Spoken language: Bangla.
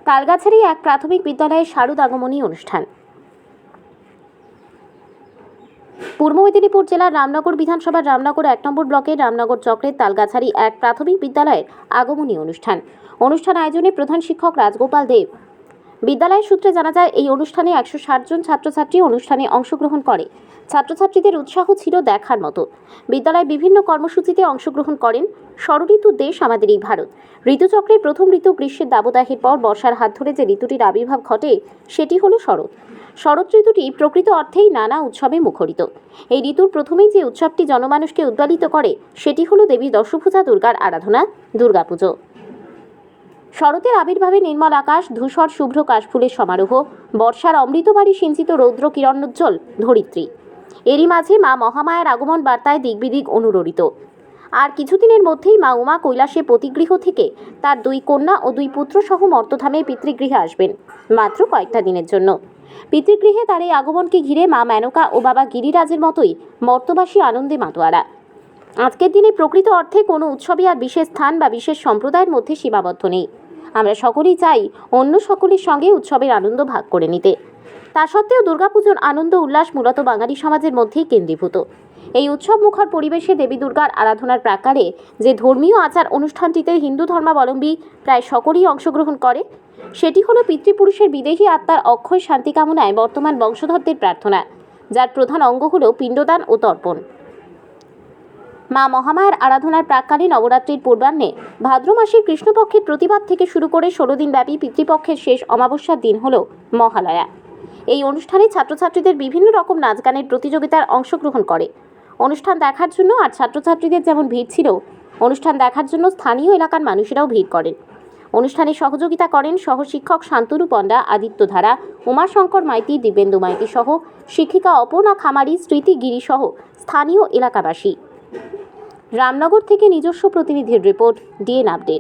তালগাছাড়ি এক প্রাথমিক বিদ্যালয়ে শারদ আগমনী অনুষ্ঠান। পূর্ব মেদিনীপুর জেলার রামনগর বিধানসভার রামনগর 1 নম্বর ব্লকের রামনগর চক্রের তালগাছাড়ি এক প্রাথমিক বিদ্যালয়ের আগমনী অনুষ্ঠান আয়োজনে প্রধান শিক্ষক রাজগোপাল দেব। বিদ্যালয় সূত্রে জানা যায়, এই অনুষ্ঠানে 160 জন ছাত্রছাত্রী অনুষ্ঠানে অংশগ্রহণ করে। ছাত্রছাত্রীদের উৎসাহ ছিল দেখার মতো। বিদ্যালয়ে বিভিন্ন কর্মসূচিতে অংশগ্রহণ করেন। ষড়ঋতুর দেশ আমাদের এই ভারত। ঋতুচক্রের প্রথম ঋতু গ্রীষ্মের দাবদাহের পর বর্ষার হাত ধরে যে ঋতুটির আবির্ভাব ঘটে সেটি হলো শরৎ। শরৎ ঋতুটি প্রকৃত অর্থেই নানা উৎসবে মুখরিত। এই ঋতুর প্রথমেই যে উৎসবটি জনমানুষকে উদ্বেলিত করে সেটি হলো দেবী দশভূজা দুর্গার আরাধনা, দুর্গাপুজো। শরতের আবির্ভাবে নির্মল আকাশ, ধূসর শুভ্র কাশফুলের সমারোহ, বর্ষার অমৃতবাড়ি সিঞ্চিত রৌদ্র কিরণোজ্জ্বল ধরিত্রী। এরই মাঝে মা মহামায়ার আগমন বার্তায় দিগবিদিক অনুরণিত। আর কিছুদিনের মধ্যেই মা উমা কৈলাসে পতিগৃহ থেকে তার 2 কন্যা ও 2 পুত্র সহ মর্তধামে পিতৃগৃহে আসবেন মাত্র কয়েকটা দিনের জন্য। পিতৃগৃহে তার এই আগমনকে ঘিরে মা মেনকা ও বাবা গিরিরাজের মতোই মর্তবাসী আনন্দে মাতোয়ারা। আজকের দিনে প্রকৃত অর্থে কোনো উৎসবই আর বিশেষ স্থান বা বিশেষ সম্প্রদায়ের মধ্যে সীমাবদ্ধ নেই। আমরা সকলেই চাই অন্য সকলের সঙ্গে উৎসবের আনন্দ ভাগ করে নিতে। তা সত্ত্বেও দুর্গাপুজোর আনন্দ উল্লাস মূলত বাঙালি সমাজের মধ্যেই কেন্দ্রীভূত। এই উৎসব মুখর পরিবেশে দেবী দুর্গার আরাধনার প্রাকারে যে ধর্মীয় আচার অনুষ্ঠানটিতে হিন্দু ধর্মাবলম্বী প্রায় সকলেই অংশগ্রহণ করে, সেটি হলো পিতৃপুরুষের বিদেহী আত্মার অক্ষয় শান্তি কামনায় বর্তমান বংশধরদের প্রার্থনা, যার প্রধান অঙ্গ হল পিণ্ডদান ও তর্পণ। মা মহামায়ার আরাধনার প্রাক্কালে নবরাত্রির পূর্বাহ্নে ভাদ্র মাসের কৃষ্ণপক্ষের প্রতিবাদ থেকে শুরু করে 16 দিনব্যাপী পিতৃপক্ষের শেষ অমাবস্যার দিন হল মহালয়া। এই অনুষ্ঠানে ছাত্রছাত্রীদের বিভিন্ন রকম নাচ গানের প্রতিযোগিতার অংশগ্রহণ করে। অনুষ্ঠান দেখার জন্য আর ছাত্রছাত্রীদের যেমন ভিড় ছিল, অনুষ্ঠান দেখার জন্য স্থানীয় এলাকার মানুষেরাও ভিড় করেন। অনুষ্ঠানে সহযোগিতা করেন সহশিক্ষক শান্তনু পণ্ডা, আদিত্য ধারা, উমাশঙ্কর মাইতি, দিব্যেন্দু মাইতি সহ শিক্ষিকা অপর্ণা খামারি, স্মৃতি গিরি সহ স্থানীয় এলাকাবাসী। রামনগর থেকে নিজস্ব প্রতিনিধির রিপোর্ট, ডিএন আপডেট।